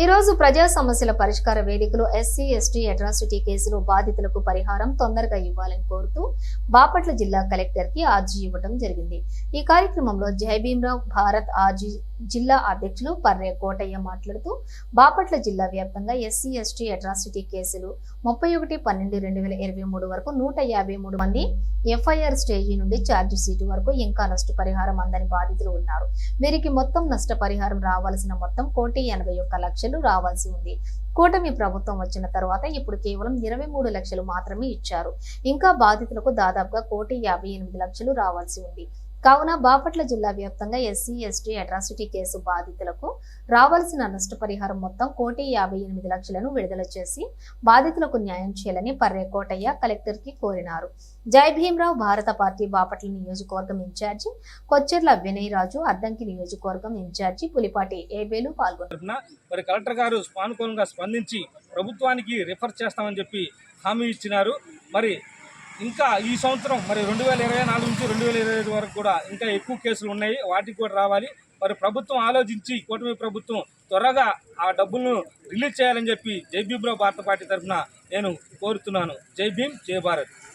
ఈ రోజు ప్రజా సమస్యల పరిష్కార వేదికలో ఎస్సీ ఎస్టీ అట్రాసిటీ కేసులో బాధితులకు పరిహారం తొందరగా ఇవ్వాలని కోరుతూ బాపట్ల జిల్లా కలెక్టర్ కి అర్జీ ఇవ్వడం జరిగింది। ఈ కార్యక్రమంలో జై భీమ్రావ్ భారత్ ఆర్జీ జిల్లా అధ్యక్షులు పర్రే కోటయ్య మాట్లాడుతూ బాపట్ల జిల్లా వ్యాప్తంగా ఎస్సీ ఎస్టీ అట్రాసిటీ కేసులు 31/12/2023 వరకు 153 మంది ఎఫ్ఐఆర్ స్టేజీ నుండి ఛార్జీ షీట్ వరకు ఇంకా నష్టపరిహారం అందని బాధితులు ఉన్నారు। వీరికి మొత్తం నష్టపరిహారం రావాల్సిన మొత్తం 1,81,00,000 రావాల్సి ఉంది। కూటమి ప్రభుత్వం వచ్చిన తర్వాత ఇప్పుడు కేవలం 23 లక్షలు మాత్రమే ఇచ్చారు। ఇంకా బాధితులకు దాదాపుగా 1,58,00,000 రావాల్సి ఉంది। కావున బాపట్ల జిల్లా వ్యాప్తంగా ఎస్సీ ఎస్టీ అట్రాసిటీ కేసు బాధితులకు రావాల్సిన నష్టపరిహారం మొత్తం 1,58,00,000 విడుదల చేసి బాధితులకు న్యాయం చేయాలని పర్రే కోటయ్య కలెక్టర్ కి కోరినారు। జై భీమ్రావ్ భారత పార్టీ బాపట్ల నియోజకవర్గం ఇన్ఛార్జి కొచ్చెర్ల వినయ్ రాజు, అద్దంకి నియోజకవర్గం ఇన్ఛార్జి పులిపాటి ఏబేలు పాల్గొన్నారు। మరి కలెక్టర్ గారు సానుకూలంగా స్పందించి ప్రభుత్వానికి రిఫర్ చేస్తామని చెప్పి హామీ ఇచ్చినారు। మరి ఇంకా ఈ సంవత్సరం మరి 2024 నుంచి 2025 వరకు కూడా ఇంకా ఎక్కువ కేసులు ఉన్నాయి, వాటికి కూడా రావాలి। మరి ప్రభుత్వం ఆలోచించి కూటమి ప్రభుత్వం త్వరగా ఆ డబ్బులను రిలీజ్ చేయాలని చెప్పి జై భీమ్రావ్ భారత పార్టీ తరఫున నేను కోరుతున్నాను। జై భీమ్, జై భారత్।